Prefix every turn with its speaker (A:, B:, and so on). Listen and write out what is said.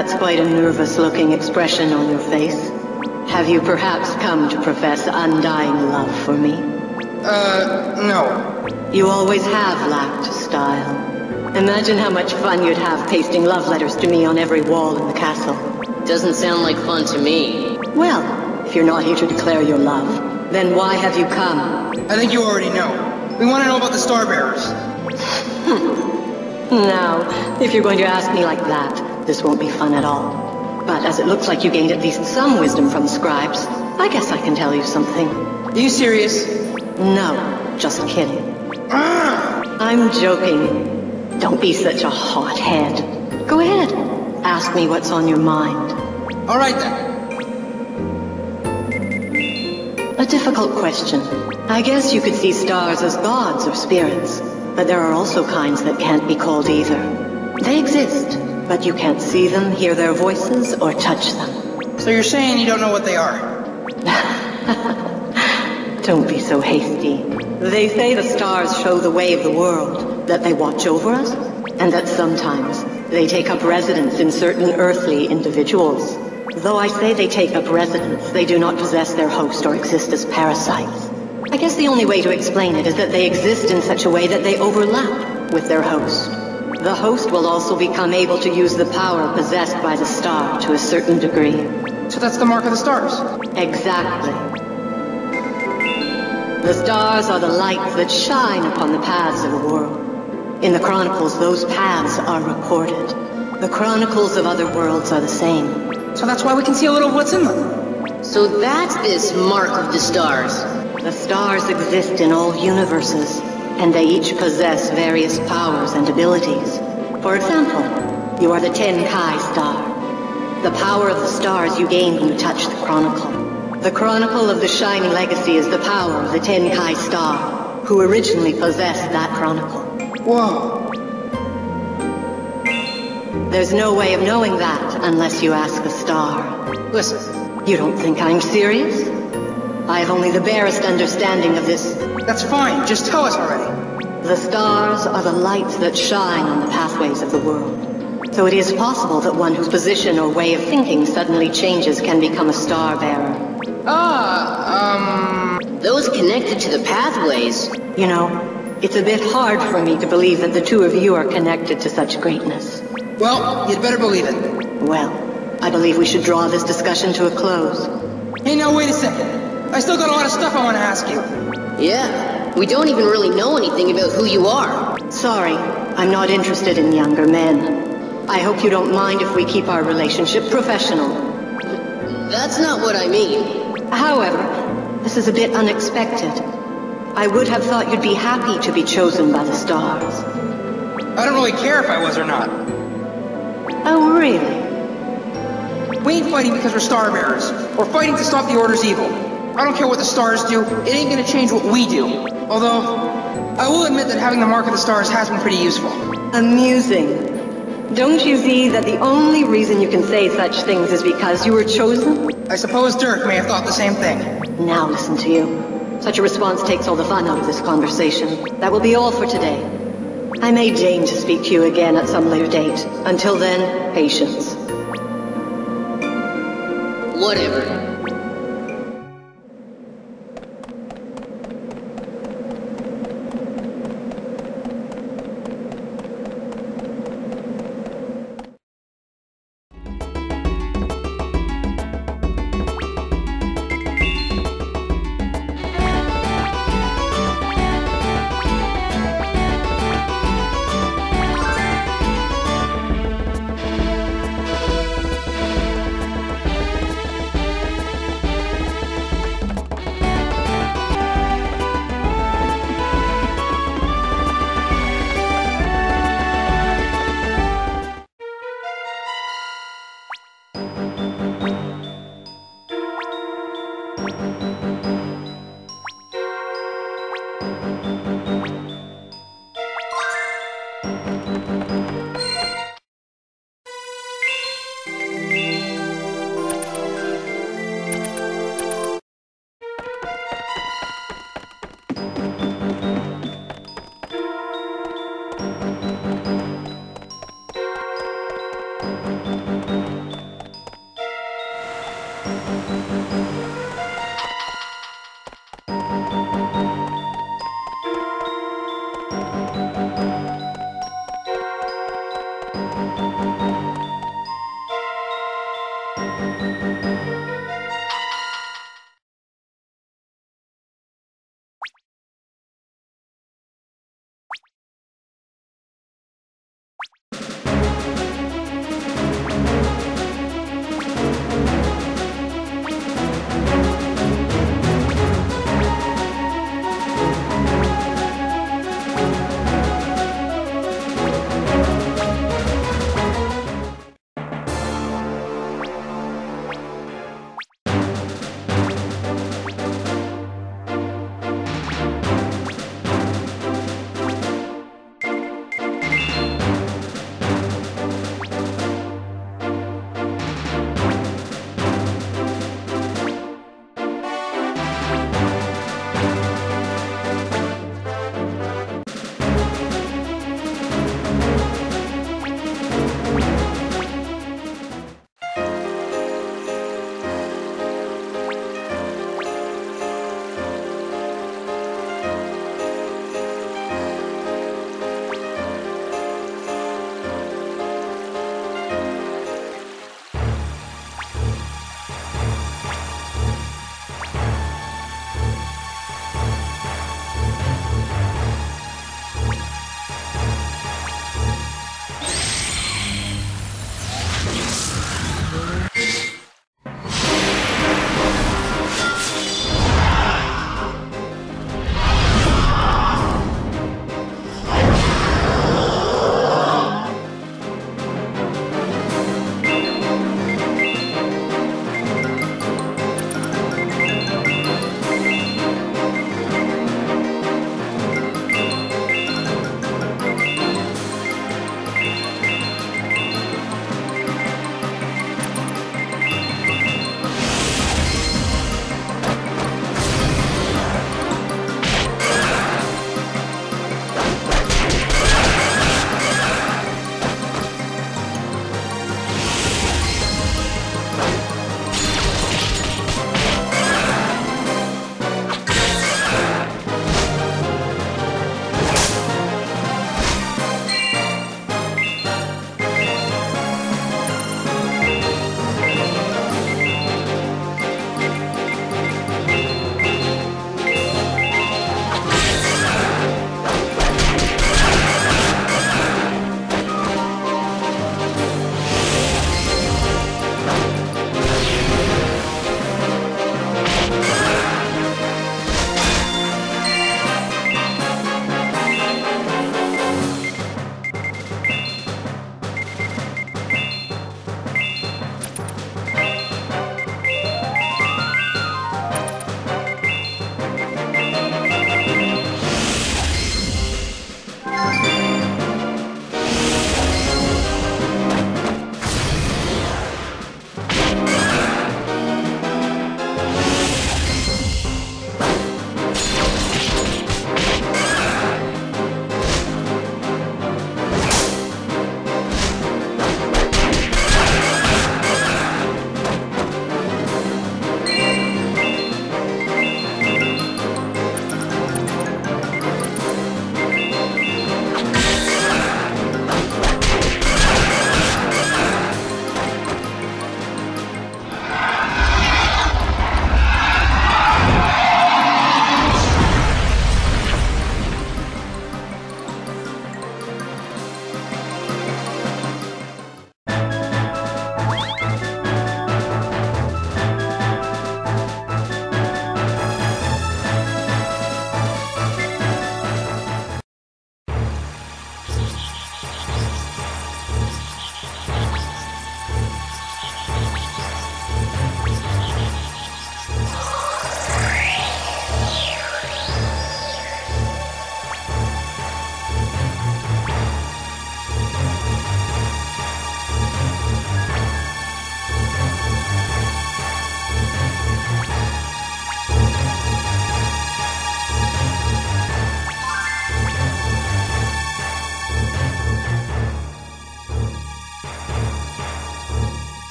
A: That's quite a nervous-looking expression on your face. Have you perhaps come to profess undying love for me?
B: No.
A: You always have lacked style. Imagine how much fun you'd have pasting love letters to me on every wall in the castle.
C: Doesn't sound like fun to me.
A: Well, if you're not here to declare your love, then why have you come?
B: I think you already know. We want to know about the Star Bearers.
A: Now, if you're going to ask me like that, this won't be fun at all. But as it looks like you gained at least some wisdom from the scribes, I guess I can tell you something.
B: Are you serious?
A: No, just kidding. I'm joking. Don't be such a hothead. Go ahead. Ask me what's on your mind.
B: All right then.
A: A difficult question. I guess you could see stars as gods or spirits, but there are also kinds that can't be called either. They exist, but you can't see them, hear their voices, or touch them.
B: So you're saying you don't know what they are?
A: Don't be so hasty. They say the stars show the way of the world, that they watch over us, and that sometimes they take up residence in certain earthly individuals. Though I say they take up residence, they do not possess their host or exist as parasites. I guess the only way to explain it is that they exist in such a way that they overlap with their host. The host will also become able to use the power possessed by the star to a certain degree.
B: So that's the mark of the stars?
A: Exactly. The stars are the lights that shine upon the paths of the world. In the Chronicles, those paths are recorded. The Chronicles of other worlds are the same.
B: So that's why we can see a little of what's in them.
C: So that's this mark of the stars.
A: The stars exist in all universes, and they each possess various powers and abilities. For example, you are the Tenkai star. The power of the stars you gain when you touch the Chronicle. The Chronicle of the Shining Legacy is the power of the Tenkai star, who originally possessed that Chronicle.
B: Whoa.
A: There's no way of knowing that unless you ask a star.
B: Listen.
A: You don't think I'm serious? I have only the barest understanding of this.
B: That's fine. Just tell us already.
A: The stars are the lights that shine on the pathways of the world. So it is possible that one whose position or way of thinking suddenly changes can become a star bearer.
C: Those connected to the pathways.
A: You know, it's a bit hard for me to believe that the two of you are connected to such greatness.
B: Well, you'd better believe it.
A: Well, I believe we should draw this discussion to a close.
B: Hey, now wait a second. I still got a lot of stuff I want to ask you.
C: Yeah, we don't even really know anything about who you are.
A: Sorry, I'm not interested in younger men. I hope you don't mind if we keep our relationship professional.
C: That's not what I mean.
A: However, this is a bit unexpected. I would have thought you'd be happy to be chosen by the stars.
B: I don't really care if I was or not.
A: Oh, really?
B: We ain't fighting because we're star bearers. We're fighting to stop the Order's evil. I don't care what the stars do, it ain't gonna change what we do. Although, I will admit that having the mark of the stars has been pretty useful.
A: Amusing. Don't you see that the only reason you can say such things is because you were chosen?
B: I suppose Dirk may have thought the same thing.
A: Now listen to you. Such a response takes all the fun out of this conversation. That will be all for today. I may deign to speak to you again at some later date. Until then, patience.
C: Whatever.